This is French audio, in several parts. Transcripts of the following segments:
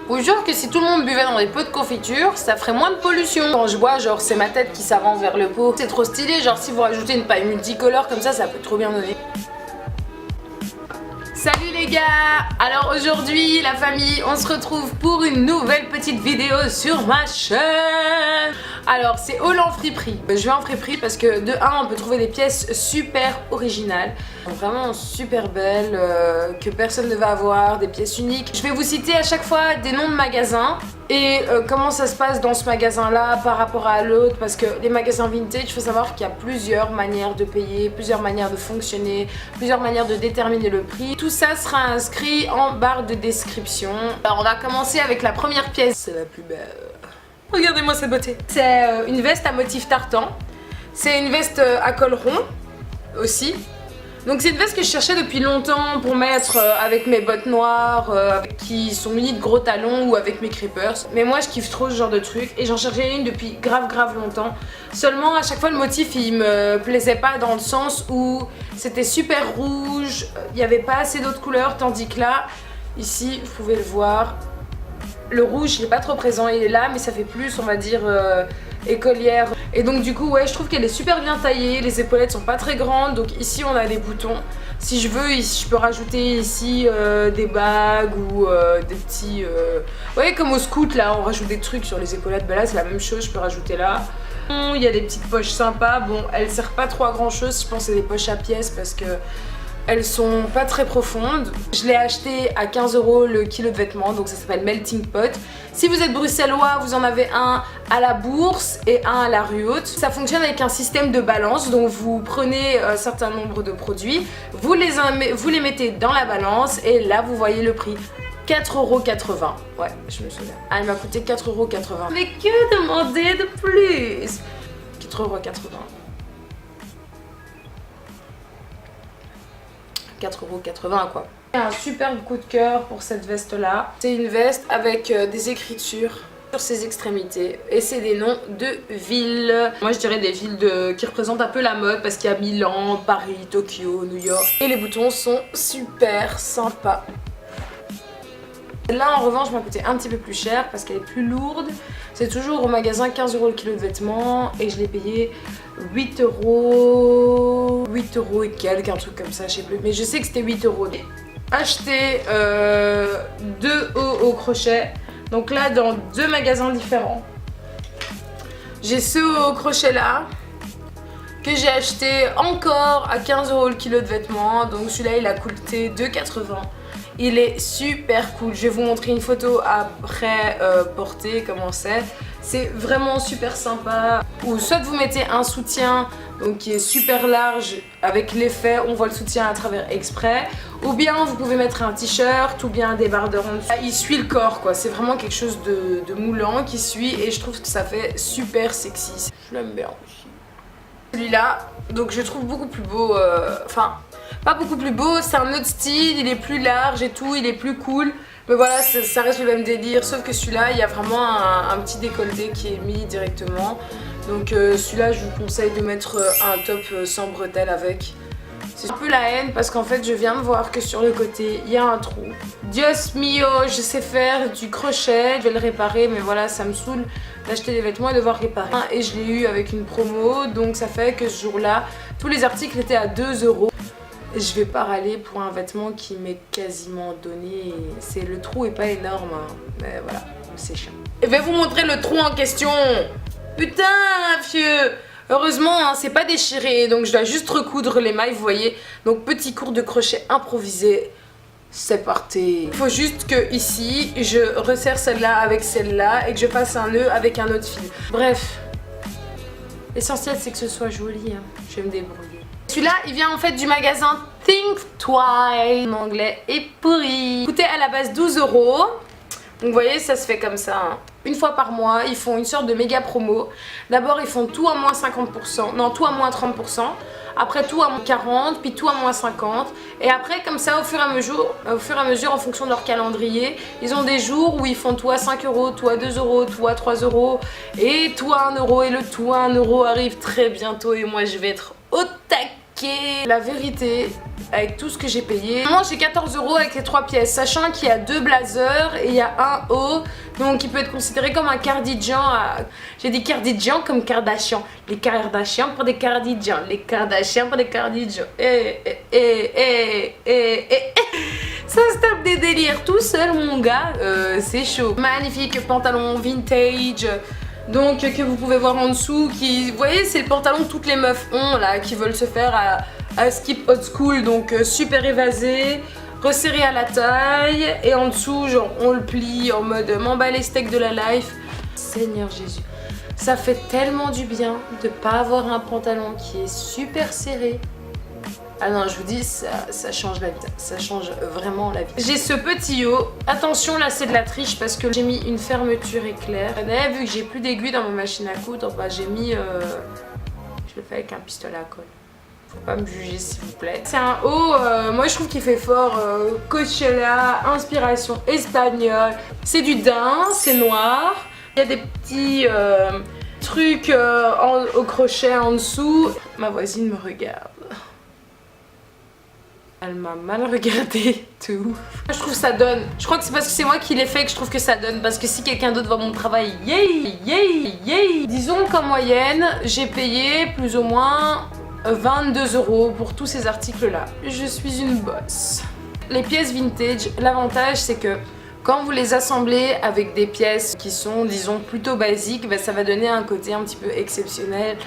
Je vous jure que si tout le monde buvait dans des pots de confiture, ça ferait moins de pollution. Quand je bois, genre c'est ma tête qui s'avance vers le pot. C'est trop stylé, genre si vous rajoutez une paille multicolore comme ça peut trop bien donner. Salut les gars! Alors aujourd'hui la famille, on se retrouve pour une nouvelle petite vidéo sur ma chaîne. Alors c'est haul en friperie. Je vais en friperie parce que de 1 on peut trouver des pièces super originales, vraiment super belles, que personne ne va avoir, des pièces uniques. Je vais vous citer à chaque fois des noms de magasins et comment ça se passe dans ce magasin là par rapport à l'autre, parce que les magasins vintage, il faut savoir qu'il y a plusieurs manières de payer, plusieurs manières de fonctionner, plusieurs manières de déterminer le prix. Tout ça sera inscrit en barre de description. Alors on va commencer avec la première pièce, c'est la plus belle. Regardez-moi cette beauté. C'est une veste à motif tartan. C'est une veste à col rond aussi. Donc c'est une veste que je cherchais depuis longtemps pour mettre avec mes bottes noires qui sont munies de gros talons ou avec mes creepers. Mais moi je kiffe trop ce genre de truc et j'en cherchais une depuis grave longtemps. Seulement à chaque fois le motif il me plaisait pas, dans le sens où c'était super rouge, il n'y avait pas assez d'autres couleurs, tandis que là, ici vous pouvez le voir, le rouge il est pas trop présent, il est là mais ça fait plus on va dire écolière. Et donc du coup ouais, je trouve qu'elle est super bien taillée, les épaulettes sont pas très grandes, donc ici on a des boutons. Si je veux, ici, je peux rajouter ici des bagues ou des petits... Ouais, comme au scout là, on rajoute des trucs sur les épaulettes, ben là c'est la même chose, je peux rajouter là. Il y a des petites poches sympas, bon elles servent pas trop à grand chose, je pense que c'est des poches à pièces parce que elles sont pas très profondes. Je l'ai acheté à 15 € le kilo de vêtements, donc ça s'appelle Melting Pot. Si vous êtes bruxellois, vous en avez un à la Bourse et un à la Rue Haute. Ça fonctionne avec un système de balance, donc vous prenez un certain nombre de produits, vous les mettez dans la balance et là vous voyez le prix. 4,80 €. Ouais, je me souviens. Ah, elle m'a coûté 4,80 €. Mais que demander de plus? 4,80 €. 4,80 € quoi. Un superbe coup de cœur pour cette veste là. C'est une veste avec des écritures sur ses extrémités et c'est des noms de villes. Moi je dirais des villes qui représentent un peu la mode, parce qu'il y a Milan, Paris, Tokyo, New York. Et les boutons sont super sympas. Là en revanche m'a coûté un petit peu plus cher parce qu'elle est plus lourde. C'est toujours au magasin 15 € le kilo de vêtements et je l'ai payé 8 €. 8 € et quelques, un truc comme ça, je sais plus. Mais je sais que c'était 8 €. Acheté 2 hauts au crochet. Donc là dans 2 magasins différents. J'ai ce haut au crochet là que j'ai acheté encore à 15 € le kilo de vêtements. Donc celui-là il a coûté 2,80 €. Il est super cool, je vais vous montrer une photo après portée, comment c'est. C'est vraiment super sympa. Ou soit vous mettez un soutien donc qui est super large avec l'effet, on voit le soutien à travers exprès. Ou bien vous pouvez mettre un t-shirt ou bien des barres de ronde. Il suit le corps quoi, c'est vraiment quelque chose de moulant qui suit et je trouve que ça fait super sexy. Je l'aime bien aussi. Celui-là, donc je trouve beaucoup plus beau, enfin... Pas beaucoup plus beau, c'est un autre style, il est plus large et tout, il est plus cool. Mais voilà, ça reste le même délire, sauf que celui-là, il y a vraiment un petit décolleté qui est mis directement. Donc celui-là, je vous conseille de mettre un top sans bretelles avec. C'est un peu la haine parce qu'en fait, je viens de voir que sur le côté, il y a un trou. Dios mio, je sais faire du crochet, je vais le réparer, mais voilà, ça me saoule d'acheter des vêtements et de devoir réparer. Et je l'ai eu avec une promo, donc ça fait que ce jour-là, tous les articles étaient à 2 €. Je vais pas râler pour un vêtement qui m'est quasiment donné. Le trou est pas énorme, hein. Mais voilà, c'est chiant. Je vais vous montrer le trou en question. Putain, vieux. Heureusement, hein, c'est pas déchiré, donc je dois juste recoudre les mailles, vous voyez. Donc petit cours de crochet improvisé. C'est parti. Il faut juste que ici, je resserre celle-là avec celle-là et que je fasse un nœud avec un autre fil. Bref, l'essentiel c'est que ce soit joli, hein. Je vais me débrouiller. Celui-là, il vient en fait du magasin Think Twice. Mon anglais est pourri. Il coûtait à la base 12 €. Donc vous voyez, ça se fait comme ça, hein. Une fois par mois, ils font une sorte de méga promo. D'abord, ils font tout à moins 50%. Non, tout à moins 30%. Après, tout à moins 40%, puis tout à moins 50%. Et après, comme ça, au fur et à mesure, en fonction de leur calendrier, ils ont des jours où ils font tout à 5 €, tout à 2 €, tout à 3 € et tout à 1 €. Et le tout à 1 € arrive très bientôt et moi, je vais être au taquet. la vérité avec tout ce que j'ai payé. Moi j'ai 14 € avec les 3 pièces, sachant qu'il y a 2 blazers et il y a un haut, donc il peut être considéré comme un cardigan. J'ai dit cardigan comme Kardashian. Les Kardashians pour des cardigans, les Kardashians pour des cardigans. Ça se tape des délires tout seul mon gars, c'est chaud. Magnifique pantalon vintage. Donc que vous pouvez voir en dessous, vous voyez c'est le pantalon que toutes les meufs ont là, qui veulent se faire à skip old school, donc super évasé, resserré à la taille, et en dessous genre on le plie en mode m'emballe les steaks de la life. Seigneur Jésus, ça fait tellement du bien de pas avoir un pantalon qui est super serré. Ah non, je vous dis, ça change la vie, ça change vraiment la vie. J'ai ce petit haut, attention là c'est de la triche parce que j'ai mis une fermeture éclair. Vu que j'ai plus d'aiguille dans ma machine à coudre, bah j'ai mis, je le fais avec un pistolet à colle. Faut pas me juger s'il vous plaît. C'est un haut, moi je trouve qu'il fait fort, Coachella, inspiration espagnole. C'est du daim, c'est noir. Il y a des petits trucs au crochet en dessous. Ma voisine me regarde. Elle m'a mal regardé, tout. Je trouve ça donne. Je crois que c'est parce que c'est moi qui l'ai fait que je trouve que ça donne. Parce que si quelqu'un d'autre voit mon travail, yay, yay, yay. Disons qu'en moyenne, j'ai payé plus ou moins 22 € pour tous ces articles-là. Je suis une boss. Les pièces vintage, l'avantage c'est que quand vous les assemblez avec des pièces qui sont, disons, plutôt basiques, bah, ça va donner un côté un petit peu exceptionnel.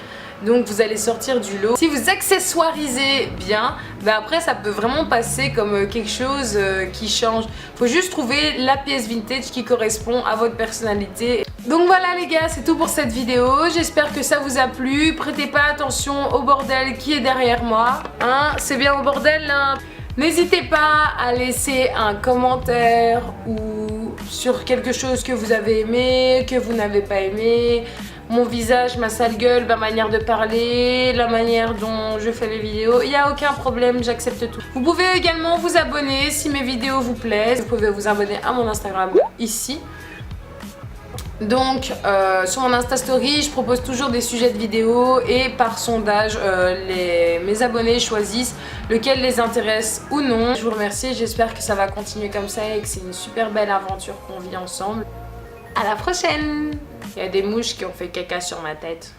Donc vous allez sortir du lot. Si vous accessoirisez bien, bah après ça peut vraiment passer comme quelque chose qui change. Faut juste trouver la pièce vintage qui correspond à votre personnalité. Donc voilà les gars, c'est tout pour cette vidéo. J'espère que ça vous a plu. Prêtez pas attention au bordel qui est derrière moi. Hein, c'est bien au bordel là. N'hésitez pas à laisser un commentaire ou sur quelque chose que vous avez aimé, que vous n'avez pas aimé. Mon visage, ma sale gueule, ma manière de parler, la manière dont je fais les vidéos, il n'y a aucun problème, j'accepte tout. Vous pouvez également vous abonner si mes vidéos vous plaisent. Vous pouvez vous abonner à mon Instagram ici. Donc sur mon Insta Story, je propose toujours des sujets de vidéos et par sondage, mes abonnés choisissent lequel les intéresse ou non. Je vous remercie, j'espère que ça va continuer comme ça et que c'est une super belle aventure qu'on vit ensemble. À la prochaine! Il y a des mouches qui ont fait caca sur ma tête.